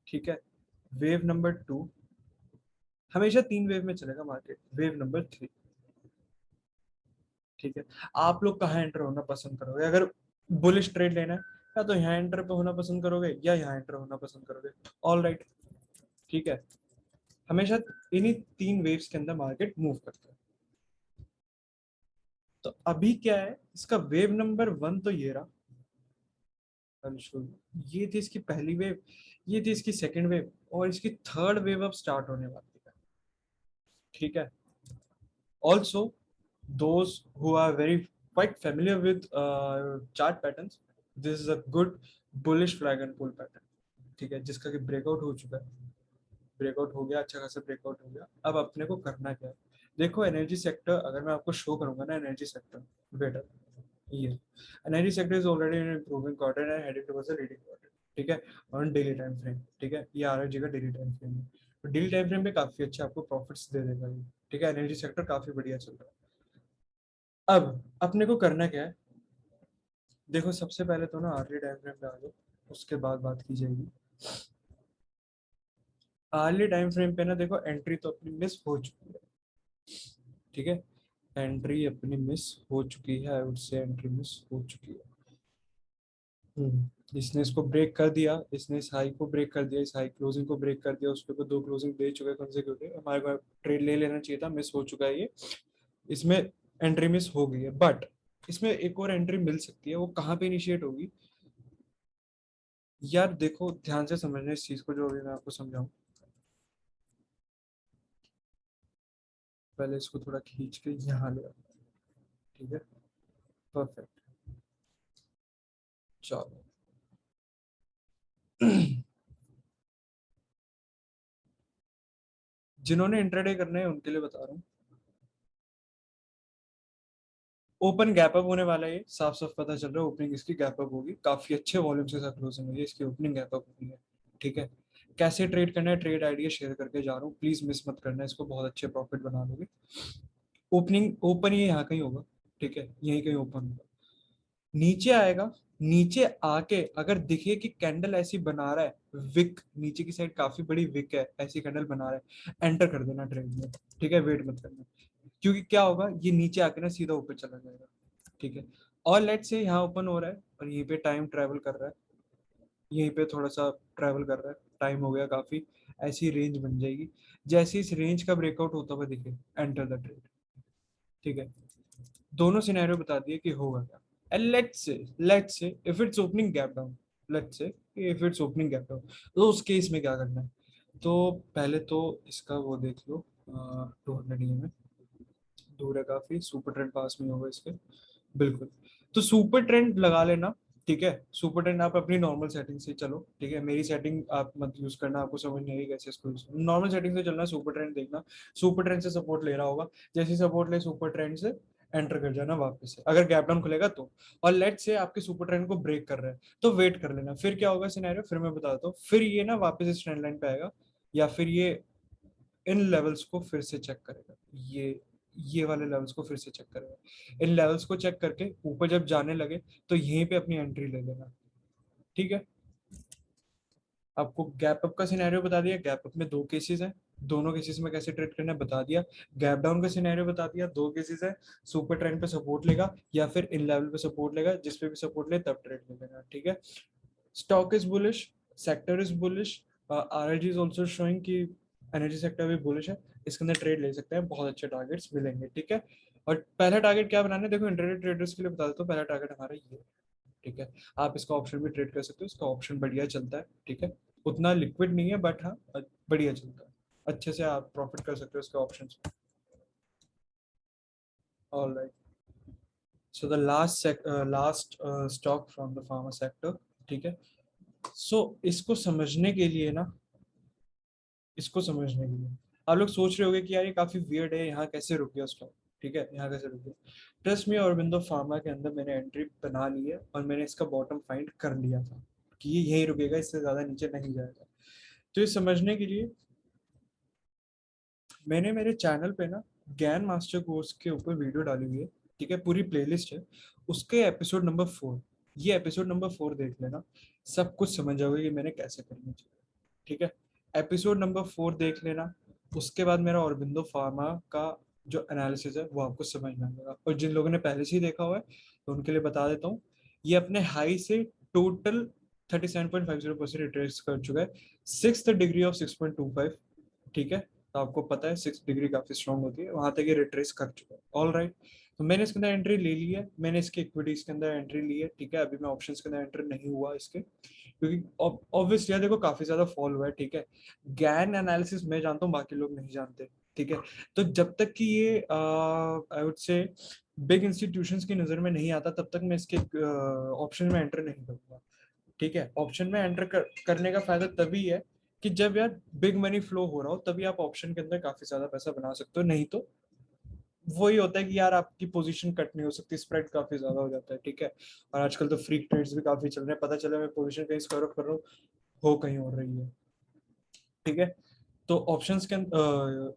ठीक है, वेव नंबर 2, हमेशा 3 वेव में चलेगा मार्केट, वेव नंबर 3, ठीक है। आप लोग कहाँ एंटर होना पसंद करोगे, अगर बुलिश ट्रेड लेना है, या तो यहाँ एंटर पे होना पसंद करोगे या यहाँ एंटर होना पसंद करोगे, ऑल राइट, ठीक है। हमेशा इन्हीं 3 वेव्स के अंदर मार्केट मूव करता है। तो अभी क्या है, इसका वेव नंबर 1 तो ये रहा, ये थी इसकी पहली वेव, ये थी इसकी सेकेंड वेव, और इसकी थर्ड वेव अब स्टार्ट होने वाली है, ठीक है। Also those who are very quite familiar with chart patterns, this is a good bullish flag and pull pattern, ठीक है, जिसका कि ब्रेकआउट हो चुका है, ब्रेकआउट हो गया, अच्छा खासा ब्रेकआउट हो गया। अब अपने को करना क्या है, देखो एनर्जी सेक्टर अगर मैं आपको शो करूंगा ना, एनर्जी सेक्टर बेटर, ये energy sector is already in improving quarter and heading towards the leading quarter, ठीक है, ऑन डेली टाइम फ्रेम, ठीक है, ये आरएसजी का डेली टाइम फ्रेम है, तो डेली टाइम फ्रेम पे काफी अच्छा आपको प्रॉफिट्स दे देगा ये, ठीक है, एनर्जी सेक्टर काफी बढ़िया चल रहा है। अब अपने को करना क्या है, देखो सबसे पहले तो ना आर्ली टाइम फ्रेम पे आ जाओ, उसके बाद बात की जाएगी। आर्ली टाइम फ्रेम पे ना देखो, एंट्री तो अपनी मिस हो चुकी है, ठीक है, एंट्री अपनी मिस हो चुकी है, आई वुड से एंट्री मिस हो चुकी है। इसने इसको ब्रेक कर दिया, इसने इस हाई को ब्रेक कर दिया, इस हाई क्लोजिंग को ब्रेक कर दिया, उसके ऊपर 2 क्लोजिंग दे चुका है कंसेक्यूटिव, हमारे को ट्रेड ले लेना चाहिए था, मिस हो चुका है ये, इसमें एंट्री मिस हो गई है, बट इसमें एक और एंट्री मिल सकती है, वो कहाँ पे इनिशिएट होगी यार, देखो ध्यान से समझना इस चीज को, जो अभी मैं आपको समझाऊं, पहले इसको थोड़ा खींच के यहाँ ले आओ, ठीक है, परफेक्ट, चलो। जिन्होंने इंट्राडे करना है उनके लिए बता रहा हूँ, ओपन गैप अप होने वाला है, ये साफ साफ पता चल रहा है, ओपनिंग इसकी गैप अप होगी, काफी अच्छे वॉल्यूम के साथ क्लोजिंग हुई है, इसकी ओपनिंग गैप अप हुई है, ठीक है। कैसे ट्रेड करना है, ट्रेड आइडिया शेयर करके जा रहा हूँ, प्लीज मिस मत करना, इसको बहुत अच्छे प्रॉफिट बना लोगे। ओपनिंग ओपन ये यहाँ कहीं होगा, ठीक है, यहीं कहीं ओपन होगा, नीचे आएगा, नीचे आके अगर दिखे कि कैंडल ऐसी बना रहा है, विक नीचे की साइड काफी बड़ी विक है, ऐसी कैंडल बना रहा है, एंटर कर देना ट्रेड में, ठीक है, वेट मत करना, क्योंकि क्या होगा, ये नीचे आके ना सीधा ऊपर चला जाएगा, ठीक है। और लेट से यहाँ ओपन हो रहा है और यहीं पे टाइम ट्रेवल कर रहा है, यहीं पे थोड़ा सा ट्रैवल कर रहा है, टाइम हो गया काफी, ऐसी रेंज बन जाएगी। जैसे इस रेंज का ब्रेकआउट होता हुआ दिखे, एंटर द ट्रेड। ठीक है, दोनों सिनेरियो बता दिए कि होगा क्या। And let's say if it's opening gap down, let's say if it's opening gap down, तो उस केस में क्या करना है। तो पहले तो इसका वो देख लो, 200 में दूर है काफी, सुपर ट्रेंड पास में होगा इसके, बिल्कुल। तो सुपर ट्रेंड लगा लेना, ठीक है। सुपर ट्रेंड आप अपनी नॉर्मल सेटिंग से चलो, ठीक है। मेरी सेटिंग आप मत यूज करना, आपको समझ नहीं आएगी कैसे इसको यूज, नॉर्मल सेटिंग से चलना, सुपर ट्रेंड देखना। सुपर ट्रेंड से सपोर्ट ले रहा होगा, जैसे सपोर्ट ले सुपर ट्रेंड से एंटर कर जाना वापस से, अगर गैप डाउन खुलेगा तो। और लेट से आपके सुपर ट्रेंड को ब्रेक कर रहा है, तो वेट कर लेना। फिर क्या होगा सिनेरियो, फिर मैं बताता हूँ। फिर ये ना वापस इस ट्रेंड लाइन पे आएगा, या फिर ये इन लेवल्स को फिर से चेक करेगा, ये वाले लेवल्स को फिर से चेक करेगा। इन लेवल्स को चेक करके ऊपर जब जाने लगे, तो यहीं पे अपनी एंट्री ले लेना, ठीक है। आपको गैप अप का सिनेरियो बता दिया, गैप अप में दो केसेस हैं, दोनों केसेस में कैसे ट्रेड करना है बता दिया। गैप डाउन का सिनेरियो बता दिया, दो केसेस है, सुपर ट्रेंड पे सपोर्ट लेगा या फिर इन लेवल पे सपोर्ट लेगा, जिस पे भी सपोर्ट ले तब ट्रेड ले लेना, ठीक है। Stock is bullish, sector is bullish, RLG is also showing कि एनर्जी सेक्टर भी बुलिश है, इसके अंदर ट्रेड ले सकते हैं, बहुत अच्छे टारगेट्स मिलेंगे, ठीक है। और पहला टारगेट क्या बनाना है, देखो इंटरनेट ट्रेडर्स के लिए बता देता हूँ, पहला टारगेट हमारा ये है, ठीक है। आप इसका ऑप्शन भी ट्रेड कर सकते हो, इसका ऑप्शन बढ़िया चलता है, ठीक है। उतना लिक्विड नहीं है बट हाँ बढ़िया चलता है, अच्छे से आप प्रॉफिट कर सकते हो इसके ऑप्शन में। All right, so the last stock from the pharma sector, ठीक है। सो इसको समझने के लिए ना, इसको समझने के लिए आप लोग सोच रहे होगे कि यार ये काफी वियर्ड है, यहाँ कैसे रुक गया स्टॉक, ठीक है, यहाँ कैसे रुक गया। ट्रस्ट मी, औरबिंदो फार्मा के अंदर मैंने एंट्री बना ली है, और मैंने इसका बॉटम फाइंड कर लिया था कि ये यही रुकेगा, इससे ज्यादा नीचे नहीं जाएगा। तो ये समझने के लिए मैंने मेरे चैनल पे ना ज्ञान मास्टर कोर्स के ऊपर वीडियो डाली हुई है, ठीक है, पूरी प्लेलिस्ट है, उसके एपिसोड नंबर 4, ये एपिसोड नंबर 4 देख लेना, सब कुछ समझ जाओगे कि मैंने कैसे करना चाहिए, ठीक है। एपिसोड नंबर 4 देख लेना, उसके बाद मेरा औरबिंदो फार्मा का जो एनालिसिस है वो आपको समझ में आएगा। और जिन लोगों ने पहले से ही देखा हुआ है तो उनके लिए बता देता हूँ, ये अपने हाई से टोटल 37.50% रिट्रेस कर चुका है, सिक्स डिग्री ऑफ 6.25, ठीक है। तो आपको पता है 6 डिग्री काफी स्ट्रांग होती है, वहां तक ये रिट्रेस कर चुका है, ऑल राइट। तो मैंने इसके अंदर एंट्री ले ली है, मैंने इसके इक्विटीज के अंदर एंट्री ली है, ठीक है। अभी मैं ऑप्शंस के अंदर एंटर नहीं हुआ इसके, क्योंकि ऑब्वियसली देखो काफी ज्यादा फॉल हुआ है, ठीक है। गैन एनालिसिस मैं जानता हूँ, बाकी लोग नहीं जानते, ठीक है। तो जब तक कि ये आई वुड से बिग इंस्टीट्यूशंस की नजर में नहीं आता, तब तक मैं इसके ऑप्शन में एंटर नहीं करूंगा, ठीक है। ऑप्शन में एंटर करने का फायदा तभी है कि जब यार बिग मनी फ्लो हो रहा हो, तभी आप ऑप्शन के अंदर काफी ज्यादा पैसा बना सकते हो, नहीं तो वही होता है कि यार आपकी पोजीशन कट नहीं हो सकती, स्प्रेड काफी ज्यादा हो जाता है, ठीक है। और आजकल तो फ्रीक ट्रेड्स भी काफी चल रहे हैं, पता चला मैं पोजीशन कहीं स्क्वायर ऑफ कर रहा हूँ, हो कहीं और रही है, ठीक है। तो ऑप्शंस के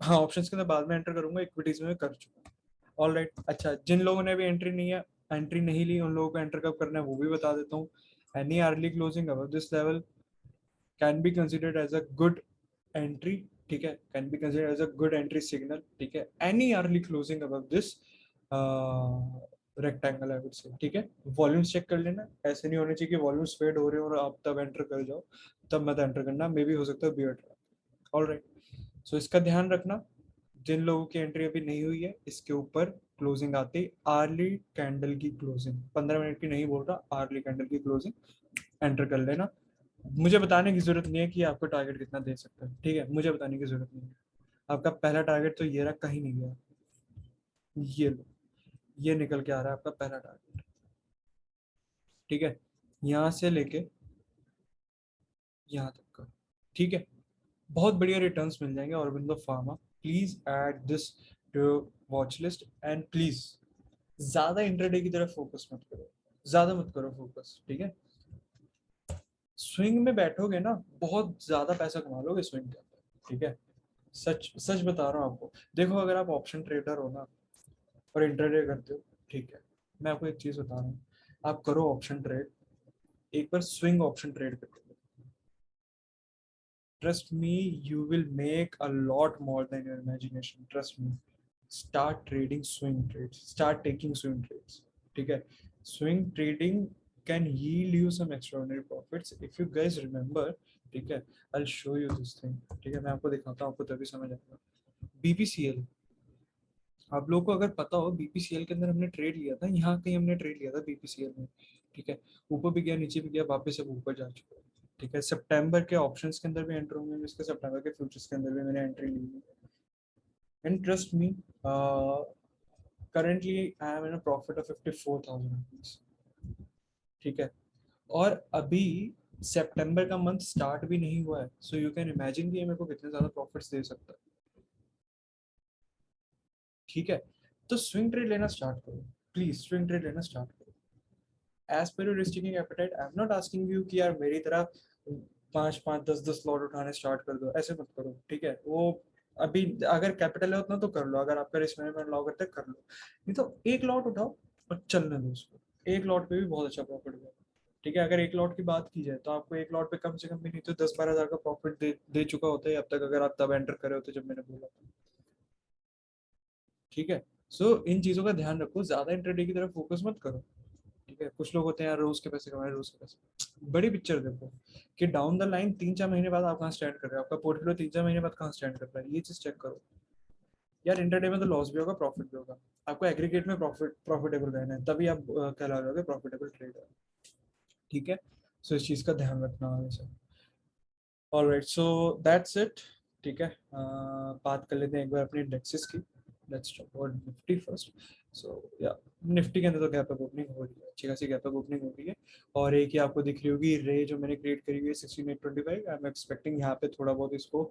हाँ ऑप्शंस के अंदर बाद में एंटर करूंगा, इक्विटीज में कर चुका। ऑल राइट, अच्छा जिन लोगों ने भी एंट्री नहीं ली, उन लोगों को एंटर कब करना है वो भी बता देता हूँ। Any early closing above this level can be considered as a good entry, ठीक है, can be considered as a good entry signal, ठीक है। Any early closing above this rectangle I would say, ठीक है। वॉल्यूम्स चेक कर लेना, ऐसे नहीं होने चाहिए कि वॉल्यूम्स फेड हो रहे हो और आप तब एंटर कर जाओ, तब मत एंटर करना, मे भी हो सकता है बियर्ड। ऑल राइट, सो इसका ध्यान रखना। जिन लोगों की एंट्री अभी नहीं हुई है, इसके ऊपर क्लोजिंग आती, आर्ली कैंडल की क्लोजिंग, 15 मिनट की नहीं बोल रहा, आर्ली कैंडल की क्लोजिंग एंटर कर लेना। मुझे बताने की जरूरत नहीं है कि आपको टारगेट कितना दे सकता है, ठीक है, मुझे बताने की जरूरत नहीं है। आपका पहला टारगेट तो ये रहा, कहीं नहीं गया, ये लो, ये निकल के आ रहा है आपका पहला टारगेट, ठीक है, यहाँ से लेके यहाँ तक का, ठीक है। बहुत बढ़िया रिटर्न्स मिल जाएंगे Aurobindo Pharma, please add this to watch list, and please ज्यादा इंट्राडे की तरफ फोकस मत करो, ज्यादा मत करो फोकस, ठीक है। स्विंग में बैठोगे ना, बहुत ज्यादा पैसा कमा लोगे स्विंग के अंदर, ठीक है। सच सच बता रहा हूँ आपको। देखो अगर आप ऑप्शन ट्रेडर हो ना और इंट्राडे करते हो, ठीक है, मैं आपको एक चीज बता रहा हूँ, आप करो ऑप्शन ट्रेड, एक बार स्विंग ऑप्शन ट्रेड करो, trust me, you will make a lot more than your imagination, trust me। start trading swing trades, start taking swing trades, ठीक है। Swing trading can yield you some extraordinary profits if you guys remember. ठीक है, I'll show you this thing. ठीक है, मैं आपको दिखाता हूँ, आपको तभी समझ आएगा. BPCL, आप लोगों को अगर पता हो, BPCL के अंदर हमने ट्रेड लिया था, यहाँ कहीं हमने ट्रेड लिया था BPCL में. ठीक है, ऊपर भी गया, नीचे भी गया, वापस अब ऊपर जा चुका है. ठीक है, सितंबर के ऑप्शंस के अंदर भी एंटर होंगे इसके, सितंबर के फ्यूचर्स के अंदर भी मैंने एंट्री ली है. And trust me, currently I am in a profit of 54,000 rupees. ठीक है, और अभी सितंबर का मंथ स्टार्ट भी नहीं हुआ है, सो यू कैन इमेजिन कि ये मेरे को कितने ज्यादा प्रॉफिट्स दे सकता है. ठीक है, तो स्विंग ट्रेड लेना स्टार्ट करो, प्लीज स्विंग ट्रेड लेना स्टार्ट करो. As per your risk taking appetite, I am not asking you कि यार मेरी तरह 5 5 10 10 लॉट उठाने स्टार्ट कर दो, ऐसे मत करो. ठीक है, वो अभी अगर कैपिटल है उतना तो कर लो, अगर आपका रिस्क मैनेजमेंट अलाउ करते कर लो, नहीं तो एक लॉट उठाओ और चलने दो उसको. एक लॉट पे भी बहुत अच्छा प्रॉफिट हुआ. ठीक है, अगर एक लॉट की बात की जाए तो आपको एक लॉट पे कम से कम भी नहीं तो 10 12 हज़ार का प्रॉफिट दे चुका होता है अब तक, अगर आप तब एंटर करे होते जब मैंने बोला था. ठीक है, सो इन चीजों का ध्यान रखो, ज्यादा इंटरडे की तरफ फोकस मत करो. ठीक है, कुछ लोग होते हैं यार रोज के पैसे कमाए, रोज के पैसे. बड़ी पिक्चर देखो कि डाउन द लाइन 3 4 महीने बाद आप कहाँ स्टैंड कर रहे हो, आपका पोर्टफोलियो 3 4 महीने बाद कहाँ स्टैंड कर रहा है, ये चीज चेक करो. यार इंटरडे में तो लॉस भी होगा, प्रॉफिट भी होगा, आपको एग्रीगेट में प्रॉफिटेबल रहना है, तभी आप कहला रहे हो प्रॉफिटेबल ट्रेडर. ठीक है, सो इस चीज का ध्यान रखना हमेशा. Alright, so that's it. ठीक है, बात कर लेते हैं एक बार अपनी इंडेक्सेस की. Let's talk about Nifty first. So yeah, Nifty के अंदर तो गैप अप ओपनिंग हो रही है, अच्छी खासी गैप अप ओपनिंग हो रही है. और एक ही आपको दिख रही होगी रे जो मैंने क्रिएट करी हुई है 16,825. आई एम एक्सपेक्टिंग यहाँ पे थोड़ा बहुत इसको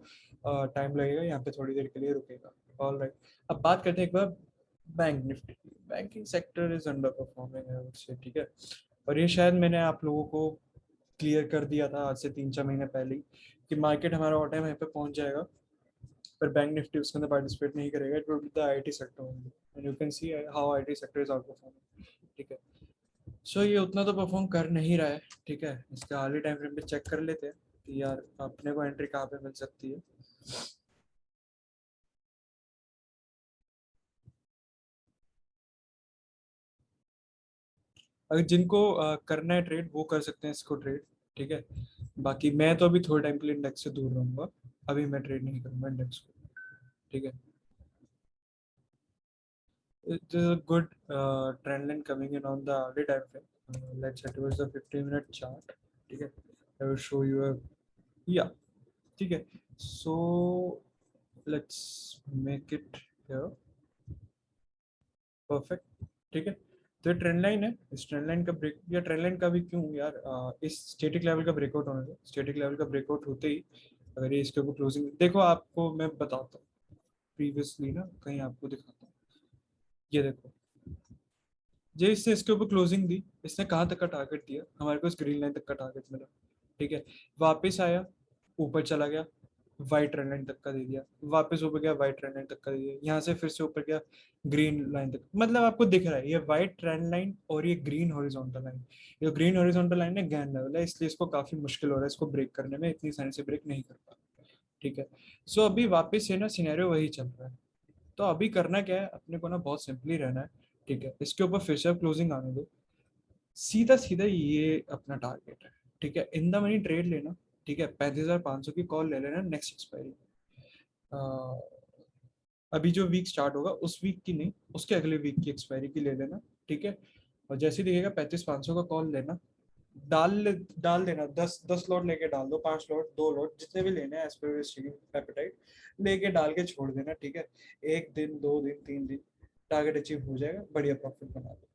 टाइम लगेगा, यहाँ पे थोड़ी देर के लिए रुकेगा. ऑलराइट, अब बात करते हैं एक बार बैंक निफ्टी की. Banking sector is under performing I would say. ठीक है, और ये शायद मैंने आप लोगों को क्लियर कर दिया था आज से 3 4 महीने पहले ही कि मार्केट हमारा ऑल टाइम यहाँ पे पहुंच जाएगा, पर बैंक निफ्टी उसके अंदर पार्टिसिपेट नहीं करेगा. It will be the IT sector only, and you can see how IT sector is out performing. ठीक है, सो ये उतना तो परफॉर्म कर नहीं रहा है. ठीक है, इसके हाली टाइम फ्रेम पे चेक कर लेते हैं कि यार अपने को एंट्री कहाँ पे मिल सकती है. अगर जिनको करना है ट्रेड वो कर सकते हैं इसको ट्रेड. ठीक है, बाकी मैं तो अभी थोड़े टाइम के लिए इंडेक्स से दूर रहूंगा, अभी मैं ट्रेड नहीं करूंगा इंडेक्स को. ठीक है, it is a good trend line coming in on the early time frame. Let's head towards the 15-minute chart. ठीक है, I will show you a, yeah. ठीक है, so let's make it here perfect. ठीक है, तो ये trend line है, इस ट्रेंड लाइन का ब्रेक, या ट्रेंड लाइन का भी क्यों यार, इस स्टैटिक लेवल का ब्रेकआउट होने दो. स्टैटिक लेवल का ब्रेकआउट होते ही अगर ये इसके ऊपर क्लोजिंग देखो, आपको मैं बताता हूँ प्रीवियसली ना, कहीं आपको दिखाता हूँ. ये देखो, जो इसने इसके ऊपर क्लोजिंग दी, इसने कहाँ तक का टारगेट दिया, हमारे को इस ग्रीन लाइन तक का टारगेट मिला. ठीक है, वापस आया, ऊपर चला गया, वाइट ट्रेंड लाइन तक का दे दिया, वापस ऊपर गया, वाइट ट्रेंड लाइन तक का दे दिया, यहाँ से फिर से ऊपर गया, ग्रीन लाइन तक. मतलब आपको दिख रहा है ये वाइट ट्रेंड लाइन और ये ग्रीन हॉरिजॉन्टल लाइन. ये ग्रीन हॉरिजॉन्टल लाइन है गैन लेवल है, इसलिए इसको काफी मुश्किल हो रहा है इसको ब्रेक करने में, इतनी सारी से ब्रेक नहीं कर पा. ठीक है, सो अभी वापस से ना सिनेरियो वही चल रहा है. तो अभी करना क्या है अपने को ना, बहुत सिंपली रहना है. ठीक है, इसके ऊपर फिर से क्लोजिंग आने दो, सीधा सीधा ये अपना टारगेट है. ठीक है, इन द मनी ट्रेड लेना. ठीक है, 35,500 की कॉल ले लेना नेक्स्ट एक्सपायरी. अभी जो वीक स्टार्ट होगा उस वीक की नहीं, उसके अगले वीक की एक्सपायरी की ले लेना. ठीक है, और जैसे ही दिखेगा 35,500 का कॉल लेना, डाल देना, 10 10 लॉट लेके डाल दो, 5 लॉट 2 लॉट जितने भी लेने हैं एज पर एपेटाइट लेके डाल के छोड़ देना. ठीक है, 1 दिन 2 दिन 3 दिन टारगेट अचीव हो जाएगा, बढ़िया प्रॉफिट बना दो.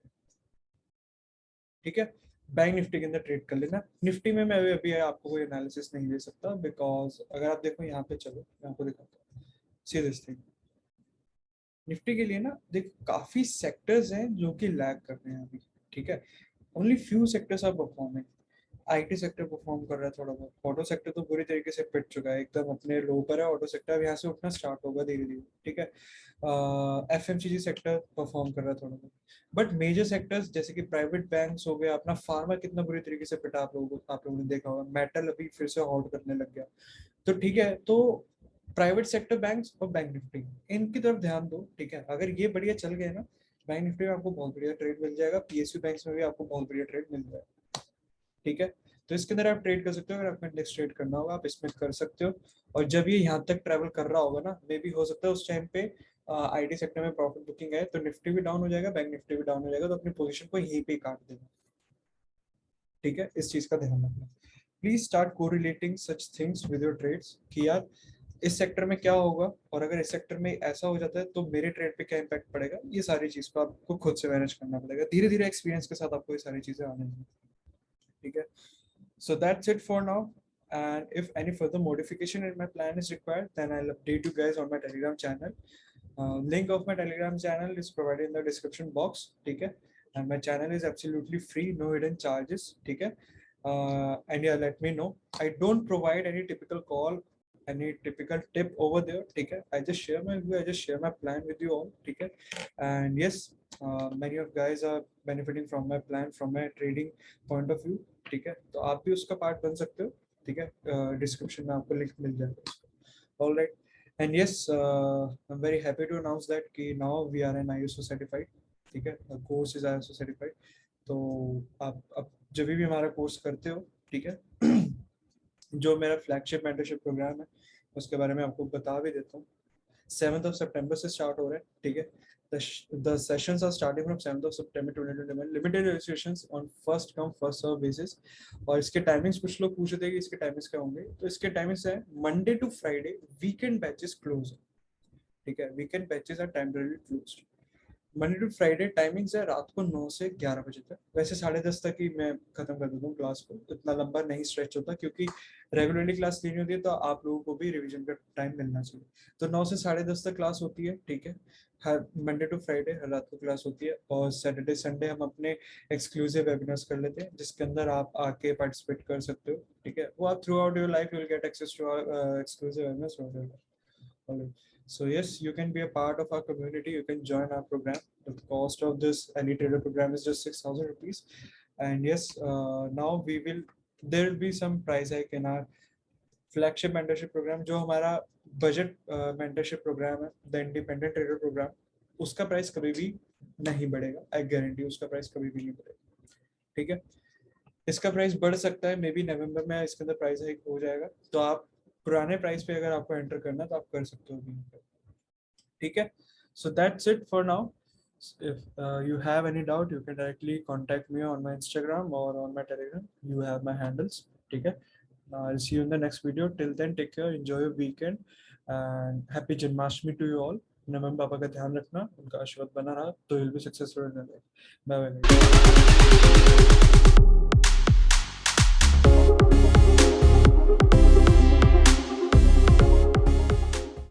ठीक है, बैंक निफ्टी के अंदर ट्रेड कर लेना. निफ्टी में मैं अभी आपको कोई एनालिसिस नहीं दे सकता, बिकॉज अगर आप देखो यहाँ पे, चलो मैं आपको दिखाता हूँ. सी दिस थिंग, निफ्टी के लिए ना देख काफी सेक्टर्स हैं जो कि लैग कर रहे हैं अभी. ठीक है, only few sectors are performing. IT sector perform कर रहा है थोड़ा बहुत, ऑटो सेक्टर तो पूरी तरीके से पिट चुका है, एकदम अपने लो पर है ऑटो सेक्टर, अब यहाँ से उठना स्टार्ट होगा धीरे धीरे. ठीक है, एफएमसीजी सेक्टर परफॉर्म कर रहा है थोड़ा बहुत, बट मेजर सेक्टर्स जैसे कि प्राइवेट बैंक्स हो गया, अपना फार्मा कितना बुरी तरीके से पिटा, आप लोगों ने देखा होगा, मेटल अभी फिर से हॉल्ट करने लग गया. तो ठीक है, तो प्राइवेट सेक्टर बैंक्स और बैंक निफ्टी, इनकी तरफ ध्यान दो. ठीक है, अगर ये बढ़िया चल गए ना, बैंक निफ्टी में आपको बहुत बढ़िया ट्रेड मिल जाएगा, पीएसयू बैंक्स में भी आपको बहुत बढ़िया ट्रेड मिल जाएगा. ठीक है। तो इसके अंदर आप ट्रेड कर सकते हो, अगर आपको इंडेक्स ट्रेड करना होगा आप इसमें कर सकते हो। और जब ये यहाँ तक ट्रैवल कर रहा होगा ना, मे भी हो सकता है उस टाइम पे आईटी सेक्टर में प्रॉफिट बुकिंग है, तो निफ्टी भी डाउन हो जाएगा, बैंक निफ्टी भी डाउन हो जाएगा, तो अपनी पोजीशन को यहीं पे काट देगा। ठीक है, इस चीज का ध्यान रखना। Please start correlating such things with your trades कि यार इस सेक्टर में क्या होगा, और अगर इस सेक्टर में ऐसा हो जाता है तो मेरे ट्रेड पे क्या इम्पैक्ट पड़ेगा। ये सारी चीज को आपको खुद से मैनेज करना पड़ेगा, धीरे धीरे एक्सपीरियंस के साथ आपको ये सारी चीजें आने लगेंगी। ठीक है, so that's it for now, and if any further modification in my plan is required, then I'll update you guys on my Telegram channel. Link of my Telegram channel is provided in the description box. ठीक है, and my channel is absolutely free, no hidden charges. ठीक है, and yeah, let me know. I don't provide any typical call, any typical tip over there. ठीक है, I just share my view, I just share my plan with you all. ठीक है, and yes, many of guys are benefiting from my plan, from my trading point of view. ठीक है, तो आप भी उसका पार्ट बन सकते हो। ठीक है, डिस्क्रिप्शन में आपको लिंक मिल जाएगा। All right, and yes, I am very happy to announce that कि now we are an ISO certified. ठीक है, कोर्स इज आईएसओ सर्टिफाइड। तो आप अब जब भी हमारा कोर्स करते हो, ठीक है, जो मेरा फ्लैगशिप मेंटरशिप प्रोग्राम है उसके बारे में आपको बता भी देता हूँ। 7th of September से स्टार्ट हो रहा है। ठीक है, the sessions are starting from 7th of September 2021. Limited registrations on first come first serve basis. और इसके टाइमिंग्स कुछ लोग पूछ रहे थे कि इसके टाइमिंग्स क्या होंगे, तो इसके टाइमिंग्स है Monday to Friday, weekend batches close है। ठीक है, weekend batches are temporary closed. Monday to Friday timings है रात को 9 से 11 बजे तक। वैसे 10:30 तक ही मैं खत्म कर देता हूँ क्लास को, इतना लंबा नहीं स्ट्रेच होता, क्योंकि रेगुलरली क्लास लेनी होती है तो आप लोगों को भी रिवीजन का टाइम मिलना चाहिए। तो 9 से 10:30 तक क्लास होती है। ठीक है, हर मंडे टू फ्राइडे हर रात को क्लास होती है, और सैटरडे संडे हम अपने एक्सक्लूसिव वेबिनार्स कर लेते हैं, जिसके अंदर आप आके पार्टिसिपेट कर सकते हो। ठीक है, वो आप throughout your life you will get access to exclusive webinars. So yes, you can be a part of our community. You can join our program. The cost of this Elite Trader program is just 6,000 rupees. And yes, now there will be some price hike in our flagship mentorship program. जो हमारा budget mentorship program है, the Independent Trader program, उसका price कभी भी नहीं बढ़ेगा। I guarantee उसका price कभी भी नहीं बढ़ेगा। ठीक है, इसका प्राइस बढ़ सकता है, मे बी नवंबर में इसके अंदर प्राइस हाइक हो जाएगा, तो आप पुराने प्राइस पे अगर आपको एंटर करना तो आप कर सकते हो। ठीक है, so that's it for now. If you have any doubt, you can directly contact me on my Instagram or on my Telegram. You have my handles. ठीक है, I'll see you in the next video. Till then, take care, enjoy your weekend, and happy Janmashtami to you all. नमन पापा का ध्यान रखना, उनका आशीर्वाद बना रहा तो you'll be successful in life. Bye bye.